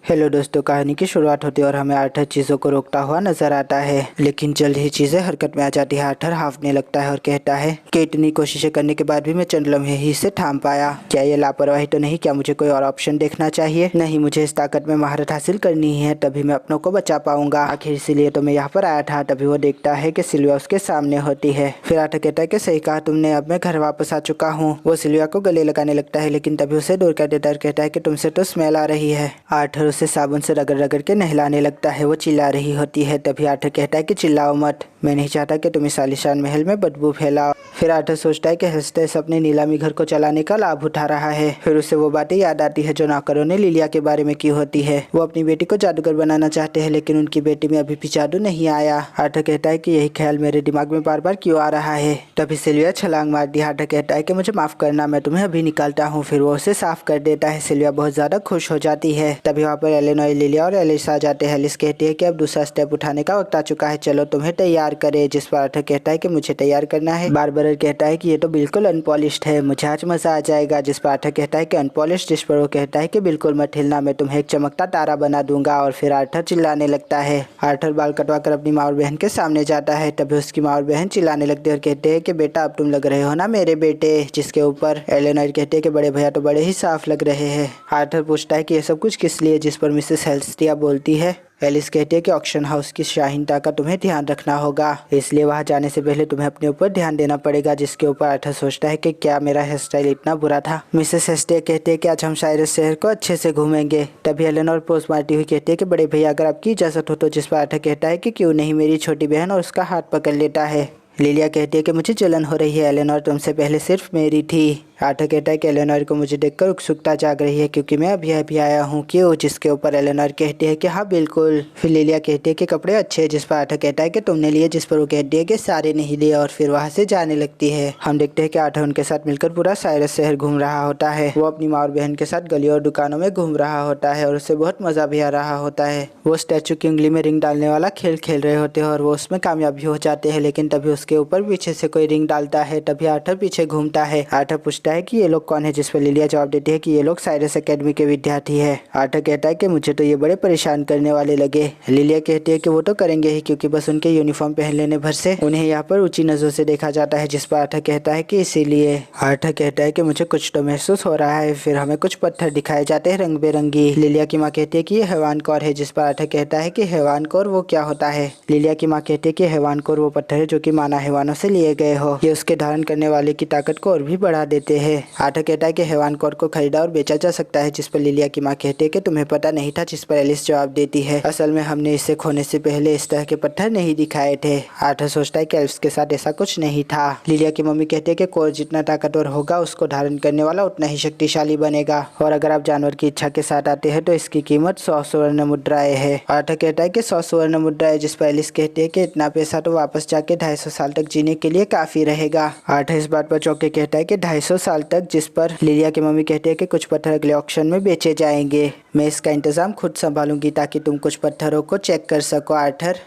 Hello दोस्तों, कहानी की शुरुआत होती है और हमें आर्थर चीज़ों को रोकता हुआ नजर आता है, लेकिन जल्द ही चीज़ें हरकत में आ जाती है। आर्थर हांफने लगता है और कहता है कि इतनी कोशिशें करने के बाद भी मैं चंद लम्हे ही से थाम पाया। क्या ये लापरवाही तो नहीं? क्या मुझे कोई और ऑप्शन देखना चाहिए? नहीं, मुझे इस ताकत में महारत हासिल करनी है, तभी मैं अपनों को बचा पाऊंगा। आखिर इसीलिए तो मैं यहाँ पर आया था। तभी वो देखता है कि सिल्विया उसके सामने होती है। फिर आर्थर कहता है कि सही कहा तुमने, अब मैं घर वापस आ चुका हूँ। वो सिल्विया को गले लगाने लगता है, लेकिन तभी उसे दूर कर देता है और कहता है कि तुमसे तो स्मेल आ रही है। आर्थर उसे साबुन से रगड़ रगड़ के नहलाने लगता है। वो चिल्ला रही होती है। तभी आर्थर कहता है कि चिल्लाओ मत, मैं नहीं चाहता कि तुम इस आलीशान महल में बदबू फैलाओ। फिर आर्थर सोचता है कि हेस्टेस अपने नीलामी घर को चलाने का लाभ उठा रहा है। फिर उसे वो बातें याद आती है जो नौकरों ने लिलिया के बारे में की होती है। वो अपनी बेटी को जादूगर बनाना चाहते हैं, लेकिन उनकी बेटी में अभी भी जादू नहीं आया। आर्थर कहता है कि यही ख्याल मेरे दिमाग में बार बार क्यों आ रहा है। तभी सिल्विया छलांग मार दी। आर्थर कहता है कि मुझे माफ करना, मैं तुम्हें अभी निकालता हूँ। फिर वो उसे साफ कर देता है। सिल्विया बहुत ज्यादा खुश हो जाती है। तभी वहाँ पर एलेनोर, लिलिया और एलिस आ जाते हैं। एलिस कहती है कि अब दूसरा स्टेप उठाने का वक्त आ चुका है, चलो तुम्हें तैयार करे। जिस पर आर्थर कहता है कि मुझे तैयार करना है। बारबरा कहता है कि ये तो बिल्कुल अनपॉलिश्ड है, मुझे आज मजा आ जाएगा। जिस पर आर्थर कहता है कि अनपॉलिश्ड, जिस पर वो कहता है कि बिल्कुल मत हिलना, मैं तुम्हें एक चमकता तारा बना दूंगा। और फिर आर्थर चिल्लाने लगता है। आर्थर बाल कटवा कर अपनी माँ और बहन के सामने जाता है। तभी उसकी माँ और बहन चिल्लाने लगते हैं और कहते हैं कि बेटा अब तुम लग रहे हो ना मेरे बेटे। जिसके ऊपर एलेनोर कहते हैं कि बड़े भैया तो बड़े ही साफ लग रहे हैं। आर्थर पूछता है कि ये सब कुछ किस लिए? जिस पर मिसेस हेल्स्टिया बोलती है, एलिस कहती है कि ऑक्शन हाउस की शाहीनता का तुम्हें ध्यान रखना होगा, इसलिए वहां जाने से पहले तुम्हें अपने ऊपर ध्यान देना पड़ेगा। जिसके ऊपर आर्थर सोचता है कि क्या मेरा हेयर स्टाइल इतना बुरा था। मिसेस हेस्टे कहते हैं कि आज हम साइरस शहर को अच्छे से घूमेंगे। तभी एलेनोर पोस्ट मारती हुई कहती है कि बड़े भैया अगर आपकी इजाजत हो तो। जिस पर आर्थर कहता है कि क्यों नहीं, मेरी छोटी बहन, और उसका हाथ पकड़ लेता है। लिलिया कहती है कि मुझे जलन हो रही है, एलेनोर तुमसे पहले सिर्फ मेरी थी। आर्थर कहता है कि एलेनोर को मुझे देखकर उत्सुकता जाग रही है क्योंकि मैं अभी आया हूँ। क्यों? जिसके ऊपर एलेनोर कहती है कि हाँ बिल्कुल। फिर लिलिया कहती है कि कपड़े अच्छे हैं। जिस पर आर्थर कहता है कि तुमने लिए। जिस पर वो कहती है कि सारे नहीं लिए, और फिर वहाँ से जाने लगती है। हम देखते हैं कि आर्थर उनके साथ मिलकर पूरा साइरस शहर घूम रहा होता है। वो अपनी माँ और बहन के साथ गलियों और दुकानों में घूम रहा होता है और उसे बहुत मजा भी आ रहा होता है। वो स्टैचू की उंगली में रिंग डालने वाला खेल खेल रहे होते हैं और वो उसमें कामयाब भी हो जाते हैं, लेकिन तभी उसके ऊपर पीछे से कोई रिंग डालता है। तभी आर्थर पीछे घूमता है। आर्थर पूछता है कि ये लोग कौन है? जिस पर लिलिया जवाब देती है कि ये लोग साइरस एकेडमी के विद्यार्थी है। आर्थर कहता है कि मुझे तो ये बड़े परेशान करने वाले लगे। लिलिया कहती है कि वो तो करेंगे ही, क्योंकि बस उनके यूनिफॉर्म पहन लेने भर से उन्हें यहाँ पर ऊंची नजरों से देखा जाता है। जिस पर आर्थर कहता है कि इसीलिए। आर्थर कहता है कि मुझे कुछ तो महसूस हो रहा है। फिर हमें कुछ पत्थर दिखाए जाते हैं रंग बेरंगी। लिलिया की माँ कहती है कि ये हैवान कौर है। जिस पर आर्थर कहता है कि हैवान कौर वो क्या होता है? लिलिया की माँ कहती है कि हैवान कौर वो पत्थर है जो कि माना हैवानों से लिए गए हो। ये उसके धारण करने वाले की ताकत को और भी बढ़ा देते हैं। आर्थर कहता है कि हैवान कौर को खरीदा और बेचा जा सकता है। जिस पर लिलिया की माँ कहती है कि तुम्हें पता नहीं था। जिस पर एलिस जवाब देती है, असल में हमने इसे खोने से पहले इस तरह के पत्थर नहीं दिखाए थे। आर्थर सोचता है कि एल्फ्स के साथ ऐसा कुछ नहीं था। लिलिया की मम्मी कहती है कि कौर जितना ताकतवर होगा उसको धारण करने वाला उतना ही शक्तिशाली बनेगा, और अगर आप जानवर की इच्छा के साथ आते हैं तो इसकी कीमत 100 स्वर्ण मुद्राएं है। आर्थर कहता है कि 100 स्वर्ण मुद्राएं। जिस पर एलिस कहती है कि इतना पैसा तो वापस जाके 250 साल तक जीने के लिए काफी रहेगा। आर्थर इस बात पर चौंक के कहता है कि 250 साल तक। जिस पर लिलिया की मम्मी कहती है कि कुछ पत्थर अगले ऑक्शन में बेचे जाएंगे, मैं इसका इंतजाम खुद संभालूंगी ताकि तुम कुछ पत्थरों को चेक कर सको। आर्थर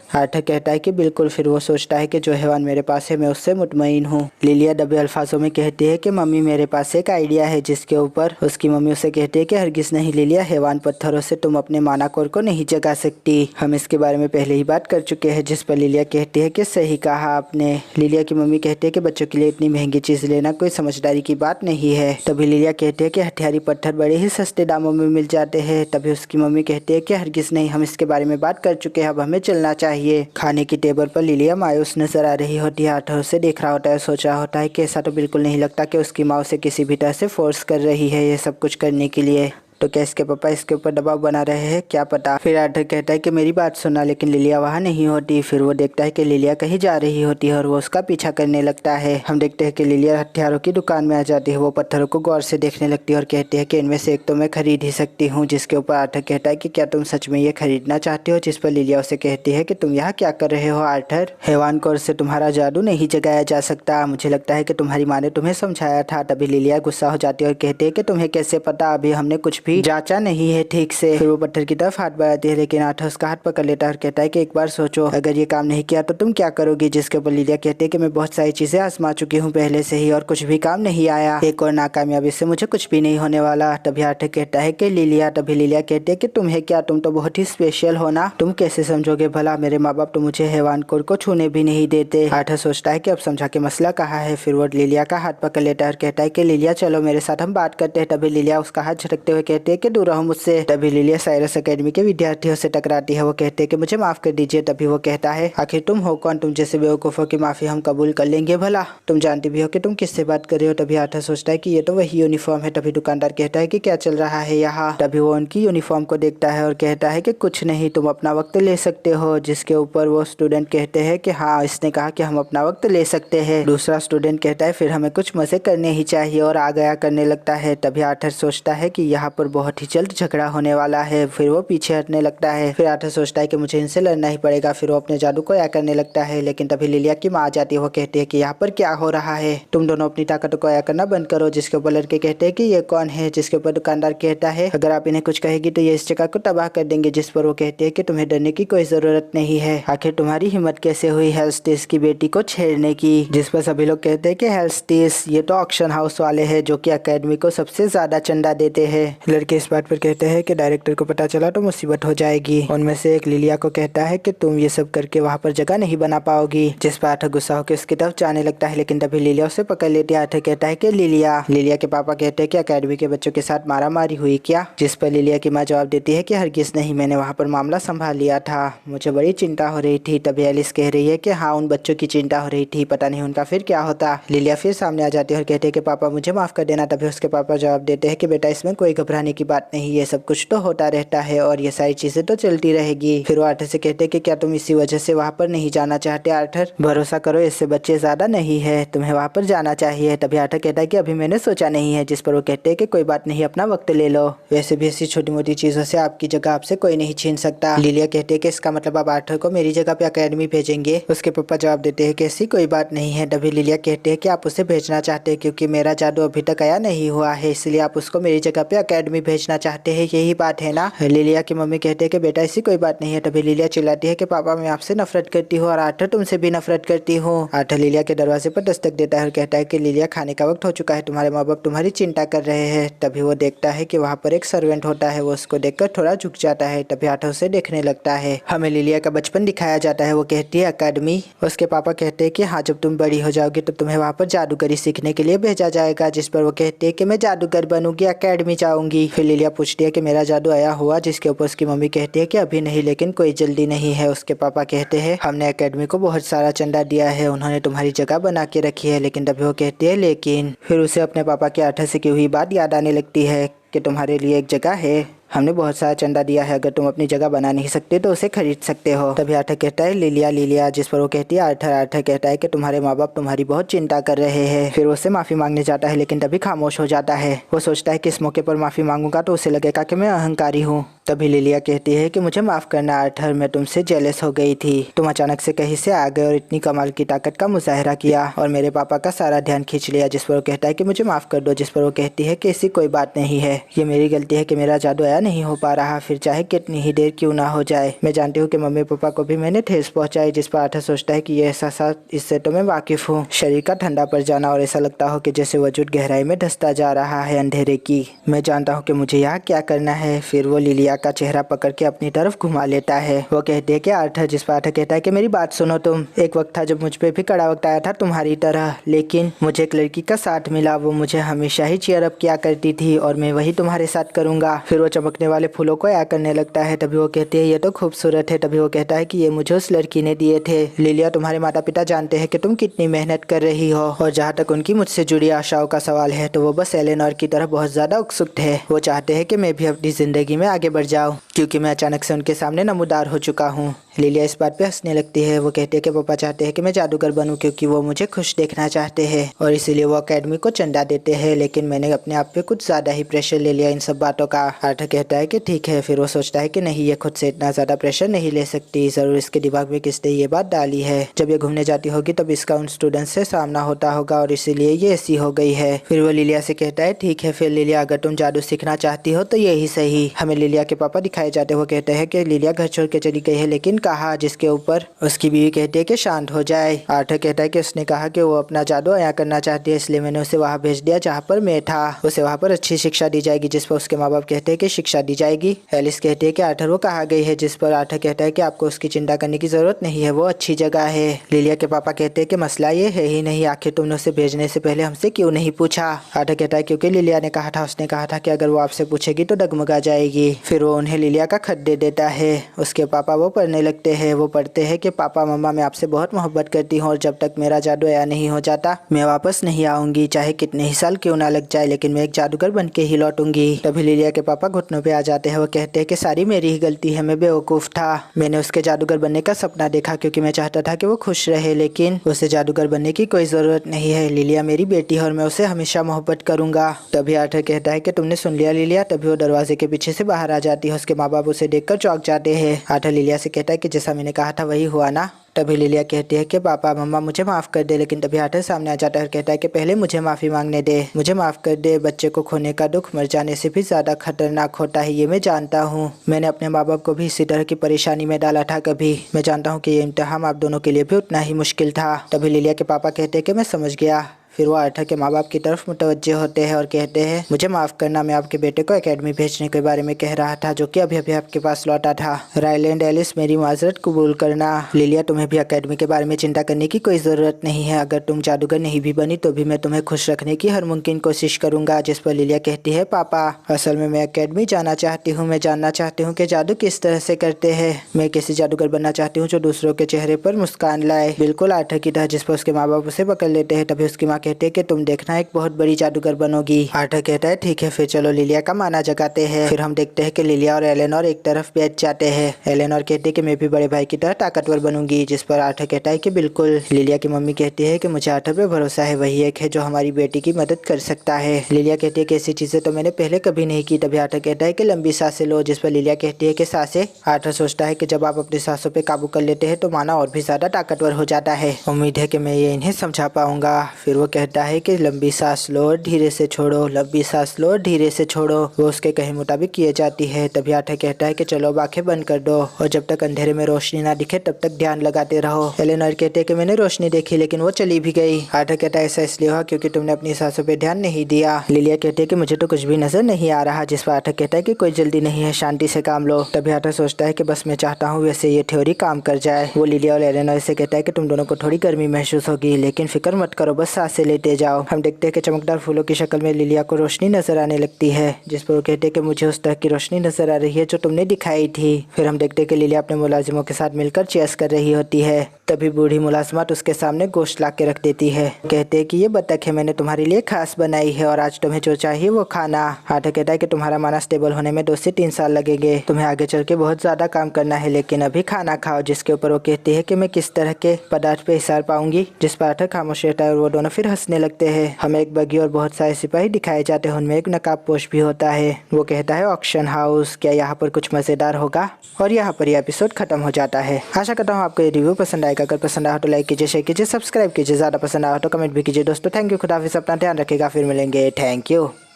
कहता है कि बिल्कुल। फिर वो सोचता है कि जो हैवान मेरे पास है मैं उससे मुतमईन हूँ। लिलिया दबे अल्फाजों में कहती है कि मम्मी मेरे पास एक आइडिया है। जिसके ऊपर उसकी मम्मी उसे कहती है कि हरगिज नहीं लिलिया, हैवान पत्थरों से तुम अपने माना कोर को नहीं जगा सकती, हम इसके बारे में पहले ही बात कर चुके हैं। जिस पर लिलिया कहती है कि सही कहा आपने। लिलिया की मम्मी कहती है कि बच्चों के लिए इतनी महंगी चीज लेना कोई समझदारी की बात नहीं है। तभी लिलिया कहती है कि हथियारी पत्थर बड़े ही सस्ते दामों में मिल जाते हैं। तभी उसकी मम्मी कहती है कि हरगिज नहीं, हम इसके बारे में बात कर चुके हैं, अब हमें चलना चाहिए। खाने की टेबल पर लिलिया मायूस नजर आ रही होती है। आर्थर उसे देख रहा होता है, सोच रहा होता है कि ऐसा तो बिल्कुल नहीं लगता कि उसकी माँ उसे किसी भी तरह से फोर्स कर रही है ये सब कुछ करने के लिए। तो क्या इसके पापा इसके ऊपर दबाव बना रहे हैं, क्या पता। फिर आर्थर कहता है कि मेरी बात सुना, लेकिन लिलिया वहाँ नहीं होती। फिर वो देखता है कि लिलिया कहीं जा रही होती है और वो उसका पीछा करने लगता है। हम देखते हैं कि लिलिया हथियारों की दुकान में आ जाती है। वो पत्थरों को गौर से देखने लगती है और कहती है कि इनमें से एक तो मैं खरीद ही सकती हूँ। जिसके ऊपर आर्थर कहता है कि क्या तुम सच में ये खरीदना चाहते हो? जिस पर लिलिया उसे कहती है कि तुम यहाँ क्या कर रहे हो आर्थर, हैवान कौर से तुम्हारा जादू नहीं जगाया जा सकता, मुझे लगता है कि तुम्हारी माँ ने तुम्हें समझाया था। तभी लिलिया गुस्सा हो जाती है और कहती है कि तुम्हें कैसे पता, अभी हमने कुछ भी भी जांचा नहीं है ठीक से। फिर वो पत्थर की तरफ हाथ बढ़ाती है लेकिन आर्थर उसका हाथ पकड़ लेता है और कहता है कि एक बार सोचो, अगर ये काम नहीं किया तो तुम क्या करोगी। जिसके ऊपर लिलिया कहती है कि मैं बहुत सारी चीजें आजमा चुकी हूँ पहले से ही और कुछ भी काम नहीं आया, एक और नाकामयाबी से मुझे कुछ भी नहीं होने वाला। तभी आर्थर कहता है कि लिलिया, तभी लिलिया कहती है कि तुम्हें क्या, तुम तो बहुत ही स्पेशल हो ना, तुम कैसे समझोगे भला, मेरे माँ बाप तो मुझे हैवान कोर को छूने भी नहीं देते। आर्थर सोचता है कि अब समझा के मसला कहाँ है। फिर वो लिलिया का हाथ पकड़ लेता है और कहता है कि लिलिया चलो मेरे साथ हम बात करते हैं। तभी लिलिया उसका हाथ झटकते हुए कहती है कि दूर रहो मुझसे। तभी लिलिया साइरस एकेडमी के विद्यार्थियों से टकराती है। वो कहते हैं कि मुझे माफ कर दीजिए। तभी वो कहता है आखिर तुम हो कौन, तुम जैसे बेवकूफों की माफी हम कबूल कर लेंगे भला, तुम जानती भी हो कि तुम किससे बात कर रहे हो। तभी आर्थर सोचता है कि ये तो वही यूनिफॉर्म है। तभी दुकानदार कहता है कि क्या चल रहा है यहाँ। तभी वो उनकी यूनिफॉर्म को देखता है और कहता है कि कुछ नहीं, तुम अपना वक्त ले सकते हो। जिसके ऊपर वो स्टूडेंट कहते हैं कि हाँ, इसने कहा कि हम अपना वक्त ले सकते हैं। दूसरा स्टूडेंट कहता है फिर हमें कुछ मजे करने ही चाहिए और आ गया करने लगता है। तभी आर्थर सोचता है कि यहाँ पर बहुत ही जल्द झगड़ा होने वाला है। फिर वो पीछे हटने लगता है। फिर आर्थर सोचता है कि मुझे इनसे लड़ना ही पड़ेगा। फिर वो अपने जादू को या करने लगता है लेकिन तभी लिलिया की माँ आ जाती है। वो कहती है कि यहाँ पर क्या हो रहा है, तुम दोनों अपनी ताकत को या करना बंद करो। जिसके ऊपर लड़के कहते हैं कि ये कौन है। जिसके ऊपर दुकानदार कहता है अगर आप इन्हें कुछ कहेगी तो ये इस जगह को तबाह कर देंगे। जिस पर वो कहते हैं कि तुम्हें डरने की कोई जरूरत नहीं है, आखिर तुम्हारी हिम्मत कैसे हुई हेल्स्टिस की बेटी को छेड़ने की। जिस पर सभी लोग कहते हैं कि हेल्स्टिस ये तो ऑक्शन हाउस वाले हैं जो कि एकेडमी को सबसे ज्यादा चंदा देते हैं। लड़के इस बात पर कहते हैं कि डायरेक्टर को पता चला तो मुसीबत हो जाएगी। उनमें से एक लिलिया को कहता है कि तुम ये सब करके वहाँ पर जगह नहीं बना पाओगी। जिस पर आर्थर गुस्सा होकर उसकी तरफ जाने लगता है लेकिन तभी लिलिया उसे पकड़ लेती है। आर्थर कहता है कि लिलिया के पापा कहते हैं कि एकेडमी के बच्चों के साथ मारामारी हुई क्या। जिस पर लिलिया की माँ जवाब देती है कि हरगिज नहीं, मैंने वहाँ पर मामला संभाल लिया था, मुझे बड़ी चिंता हो रही थी। तभी एलिस कह रही है कि हाँ, उन बच्चों की चिंता हो रही थी, पता नहीं उनका फिर क्या होता। लिलिया फिर सामने आ जाती है और कहते हैं कि पापा मुझे माफ कर देना। तभी उसके पापा जवाब देते हैं कि बेटा इसमें कोई घबराने की बात नहीं, ये सब कुछ तो होता रहता है और ये सारी चीजें तो चलती रहेगी। फिर वो आर्थर से कहते हैं कि क्या तुम इसी वजह से वहाँ पर नहीं जाना चाहते। आर्थर भरोसा करो, इससे बच्चे ज्यादा नहीं है, तुम्हें वहाँ पर जाना चाहिए। तभी आर्थर कहता है कि अभी मैंने सोचा नहीं है। जिस पर वो कहते हैं कि कोई बात नहीं, अपना वक्त ले लो, वैसे भी ऐसी छोटी मोटी चीजों से आपकी जगह आपसे कोई नहीं छीन सकता। लिलिया कहते हैं कि इसका मतलब आप आर्थर को मेरी जगह पे एकेडमी भेजेंगे। उसके पापा जवाब देते हैं कि ऐसी कोई बात नहीं है। तभी लिलिया कहते हैं कि आप उसे भेजना चाहते हैं क्योंकि मेरा जादू अभी तक आया नहीं हुआ है, इसलिए आप उसको मेरी जगह पे एकेडमी भेजना चाहते हैं, यही बात है ना। लिलिया की मम्मी कहते हैं कि बेटा ऐसी कोई बात नहीं है। तभी लिलिया चिल्लाती है कि पापा मैं आपसे नफरत करती हूँ और आर्थर तुमसे भी नफरत करती हूँ। आर्थर लिलिया के दरवाजे पर दस्तक देता है और कहता है कि लिलिया खाने का वक्त हो चुका है, तुम्हारे माँ बाप तुम्हारी चिंता कर रहे हैं। तभी वो देखता है कि वहाँ पर एक सर्वेंट होता है, वो उसको देखकर थोड़ा झुक जाता है। तभी आर्थर उसे देखने लगता है। हमें लिलिया का बचपन दिखाया जाता है। वो कहती है एकेडमी। उसके पापा कहते हैं कि हाँ, जब तुम बड़ी हो जाओगी तो तुम्हें वहाँ पर जादूगरी सीखने के लिए भेजा जाएगा। जिस पर वो कहती है कि मैं जादूगर बनूंगी, एकेडमी जाऊंगी। फिर लिलिया पूछती है कि मेरा जादू आया हुआ। जिसके ऊपर उसकी मम्मी कहती है कि अभी नहीं, लेकिन कोई जल्दी नहीं है। उसके पापा कहते हैं हमने एकेडमी को बहुत सारा चंदा दिया है, उन्होंने तुम्हारी जगह बना के रखी है। लेकिन तभी वो कहती है लेकिन। फिर उसे अपने पापा के आर्थर से की हुई बात याद आने लगती है कि तुम्हारे लिए एक जगह है, हमने बहुत सारा चंदा दिया है, अगर तुम अपनी जगह बना नहीं सकते तो उसे खरीद सकते हो। तभी आर्थर कहता है लिलिया। जिस पर वो कहती है आर्थर कहता है कि तुम्हारे माँ बाप तुम्हारी बहुत चिंता कर रहे हैं। फिर वो उससे माफी मांगने जाता है लेकिन तभी खामोश हो जाता है। वो सोचता है कि इस मौके पर माफी मांगूंगा तो उसे लगेगा कि मैं अहंकारी हूँ। तभी लिलिया कहती है कि मुझे माफ करना आर्थर, मैं तुमसे जेलस हो गई थी, तुम अचानक से कहीं से आ गए और इतनी कमाल की ताकत का मुजाहरा किया और मेरे पापा का सारा ध्यान खींच लिया। जिस पर वो कहता है कि मुझे माफ कर दो। जिस पर वो कहती है कि ऐसी कोई बात नहीं है, ये मेरी गलती है कि मेरा जादू आया नहीं हो पा रहा, फिर चाहे कितनी ही देर क्यों ना हो जाए। मैं जानती हूँ कि मम्मी पापा को भी मैंने ठेस पहुंचाई। जिस पर आर्थर सोचता है कि ये एहसास, इससे तो मैं वाकिफ हूँ, शरीर का ठंडा पड़ जाना और ऐसा लगता हो कि जैसे वजूद गहराई में धंसता जा रहा है अंधेरे की। मैं जानता हूँ कि मुझे यहाँ क्या करना है। फिर वो लिलिया का चेहरा पकड़ के अपनी तरफ घुमा लेता है। वो कहती है कि आर्थर। जिस पर आर्थर कहता है कि मेरी बात सुनो, तुम एक वक्त था जब मुझ पे भी कड़ा वक्त आया था तुम्हारी तरह, लेकिन मुझे एक लड़की का साथ मिला, वो मुझे हमेशा ही चीयर अप किया करती थी और मैं वही तुम्हारे साथ करूंगा। फिर वो चमकने वाले फूलों को या करने लगता है। तभी वो कहती है ये तो खूबसूरत है। तभी वो कहता है कि ये मुझे उस लड़की ने दिए थे। लिलिया, तुम्हारे माता पिता जानते हैं कि तुम कितनी मेहनत कर रही हो और जहाँ तक उनकी मुझसे जुड़ी आशाओं का सवाल है तो वो बस एलेनोर की तरह बहुत ज्यादा उत्सुक है। वो चाहते हैं कि मैं भी अपनी जिंदगी में आगे बढ़ जाओ, क्योंकि मैं अचानक से उनके सामने नमूदार हो चुका हूँ। लिलिया इस बात पे हंसने लगती है। वो कहती है कि पापा चाहते हैं कि मैं जादूगर बनूं क्योंकि वो मुझे खुश देखना चाहते हैं और इसीलिए वो अकेडमी को चंदा देते हैं, लेकिन मैंने अपने आप पे कुछ ज़्यादा ही प्रेशर ले लिया इन सब बातों का। आर्थ कहता है कि ठीक है। फिर वो सोचता है कि नहीं, ये खुद से इतना ज़्यादा प्रेशर नहीं ले सकती, ज़रूर इसके दिमाग में किसने ये बात डाली है। जब ये घूमने जाती होगी तब इसका उन स्टूडेंट से सामना होता होगा और इसीलिए ये ऐसी हो गई है। फिर वो लिलिया से कहता है ठीक है, फिर लिलिया अगर तुम जादू सीखना चाहती हो तो यही सही। हमें लिलिया के पापा दिखाए जाते हुए कहते हैं कि लिलिया घर छोड़ के चली गई है, लेकिन कहा, जिसके ऊपर उसकी बीवी कहती है कि शांत हो जाए। आर्थ कहता है कि उसने कहा कि वो अपना जादू अया करना चाहती है, इसलिए मैंने उसे वहाँ भेज दिया जहाँ पर मैं था। उसे वहाँ पर अच्छी शिक्षा दी जाएगी, जिस पर उसके माँ बाप कहते हैं कि शिक्षा दी जाएगी। एलिस कहती है कि आर्थर वो कहाँ गई है, जिस पर आर्थ कहता है कि आपको उसकी चिंता करने की जरूरत नहीं है, वो अच्छी जगह है। लिलिया के पापा कहते हैं कि मसला ये है ही नहीं, आखिर तुमने उसे भेजने से पहले हमसे क्यों नहीं पूछा। आर्थ कहता है क्योंकि लिलिया ने कहा था, उसने कहा था कि अगर वो आपसे पूछेगी तो डगमगा जाएगी। फिर वो उन्हें लिलिया का खत दे देता है। उसके पापा वो पढ़ने लगते हैं। वो पढ़ते हैं कि पापा मम्मा, मैं आपसे बहुत मोहब्बत करती हूँ और जब तक मेरा जादू अया नहीं हो जाता मैं वापस नहीं आऊंगी, चाहे कितने ही साल क्यों ना लग जाए, लेकिन मैं एक जादूगर बन के ही लौटूंगी। तभी लिलिया के पापा घुटनों पे आ जाते हैं। वो कहते हैं कि सारी मेरी ही गलती है, मैं बेवकूफ़ था। मैंने उसके जादूगर बनने का सपना देखा क्योंकि मैं चाहता था कि वो खुश रहे, लेकिन उसे जादूगर बनने की कोई ज़रूरत नहीं है। लिलिया मेरी बेटी है और मैं उसे हमेशा मोहब्बत करूंगा। तभी आर्थर कहता है कि तुमने सुन लिया लिलिया। तभी वो दरवाजे के पीछे से बाहर आ जाती है। उसके माँ बाप उसे देखकर चौंक जाते हैं। आर्थर लिलिया से कहता है कि जैसा मैंने कहा था वही हुआ ना। तभी लिलिया कहती है कि पापा मम्मा मुझे माफ़ कर दे, लेकिन तभी आर्थ सामने आ जाता है और कहता है कि पहले मुझे माफ़ी मांगने दे, मुझे माफ़ कर दे। बच्चे को खोने का दुख मर जाने से भी ज़्यादा खतरनाक होता है, ये मैं जानता हूँ। मैंने अपने माँ बाप को भी इसी तरह की परेशानी में डाला था कभी। मैं जानता हूँ कि ये इम्तिहान आप दोनों के लिए भी उतना ही मुश्किल था। तभी लिलिया के पापा कहते हैं कि मैं समझ गया। फिर वो आर्थ के माँ बाप की तरफ मुतवज्जे होते हैं और कहते हैं मुझे माफ़ करना, मैं आपके बेटे को एकेडमी भेजने के बारे में कह रहा था, जो कि अभी अभी आपके पास लौटा था। रायलैंड एलिस, मेरी माजरत कबूल करना। लिलिया, तुम्हें भी एकेडमी के बारे में चिंता करने की कोई ज़रूरत नहीं है। अगर तुम जादूगर नहीं भी बनी तो भी मैं तुम्हें खुश रखने की हर मुमकिन कोशिश करूंगा। जिस पर लिलिया कहती है पापा असल में मैं एकेडमी जाना चाहती हूँ, मैं जानना चाहती हूँ कि जादू किस तरह से करते हैं। मैं किसी जादूगर बनना चाहती हूँ जो दूसरों के चेहरे पर मुस्कान लाए, बिल्कुल आर्थ की तरह। जिस पर उसके माँ बाप उसे पकड़ लेते हैं। तभी उसकी माँ कहती है कि तुम देखना एक बहुत बड़ी जादूगर बनोगी। आर्थ कहता है ठीक है, फिर चलो लिलिया का माना जगाते हैं। फिर हम देखते हैं कि लिलिया और एलेनोर एक तरफ बैठ जाते हैं। एलेनोर कहती है कि मैं भी बड़े भाई की तरह ताकतवर बनूंगी, जिस पर आर्थ कहता है कि बिल्कुल। लिलिया की मम्मी कहती है कि मुझे आर्थ पे भरोसा है, वही एक है जो हमारी बेटी की मदद कर सकता है। लिलिया कहती है कि ऐसी चीजें तो मैंने पहले कभी नहीं की। तभी आर्थ कहता है कि लंबी सांसें लो, जिस पर लिलिया कहती है कि सांसें। आर्थ सोचता है कि जब आप अपनी सांसों पे काबू कर लेते हैं तो माना और भी ज्यादा ताकतवर हो जाता है। उम्मीद है कि मैं ये इन्हें समझा पाऊंगा। फिर वो कहता है कि लंबी सांस लो और धीरे से छोड़ो, लंबी सांस लो और धीरे से छोड़ो। वो उसके कहे मुताबिक किए जाती है। तभी आर्थ कहता है कि चलो अब आंखें बंद कर दो और जब तक अंधेरे में रोशनी ना दिखे तब तक ध्यान लगाते रहो। एलेनोर कहते हैं कि मैंने रोशनी देखी लेकिन वो चली भी गई। आर्थ कहता है ऐसा इसलिए हुआ क्योंकि तुमने अपनी सांसों पे ध्यान नहीं दिया। लिलिया कहती है कि मुझे तो कुछ भी नजर नहीं आ रहा, जिस पर आर्थ कहता है कि कोई जल्दी नहीं है, शांति से काम लो। तभी आर्थ सोचता है कि बस मैं चाहता हूँ वैसे ये थ्योरी काम कर जाए। वो लिलिया और एलेनोर से कहता है कि तुम दोनों को थोड़ी गर्मी महसूस होगी, लेकिन फिक्र मत करो, बस सांसें लेते जाओ। हम देखते हैं कि चमकदार फूलों की शक्ल में लिलिया को रोशनी नजर आने लगती है, जिस पर वो कहते हैं कि मुझे उस तरह की रोशनी नजर आ रही है जो तुमने दिखाई थी। फिर हम देखते हैं कि लिलिया अपने मुलाजिमों के साथ मिलकर चेयर्स कर रही होती है। तभी बूढ़ी मुलाजमत उसके सामने गोश्त ला के रख देती है। कहते हैं कि ये बतख है, मैंने तुम्हारे लिए खास बनाई है और आज तुम्हें जो चाहिए वो खाना। आर्थ कहता है कि तुम्हारा माना स्टेबल होने में 2 से 3 साल लगेंगे, तुम्हें आगे चल के बहुत ज्यादा काम करना है, लेकिन अभी खाना खाओ। जिसके ऊपर वो कहती है कि मैं किस तरह के पदार्थ पे हिसार पाऊंगी, जिस पर आर्थ खामोश रहता है और वो दोनों फिर हंसने लगते हैं। हमें एक बगी और बहुत सारे सिपाही दिखाए जाते हैं, उनमें एक नकाबपोश भी होता है। वो कहता है ऑक्शन हाउस, क्या यहाँ पर कुछ मजेदार होगा? और यहाँ पर यह एपिसोड खत्म हो जाता है। आशा करता हूँ आपको ये रिव्यू पसंद आएगा। अगर पसंद आया तो लाइक कीजिए, शेयर कीजिए, सब्सक्राइब कीजिए, ज्यादा पसंद आया तो कमेंट भी कीजिए। दोस्तों थैंक यू, खुदाफिज, अपना ध्यान रखिएगा, फिर मिलेंगे। Thank you.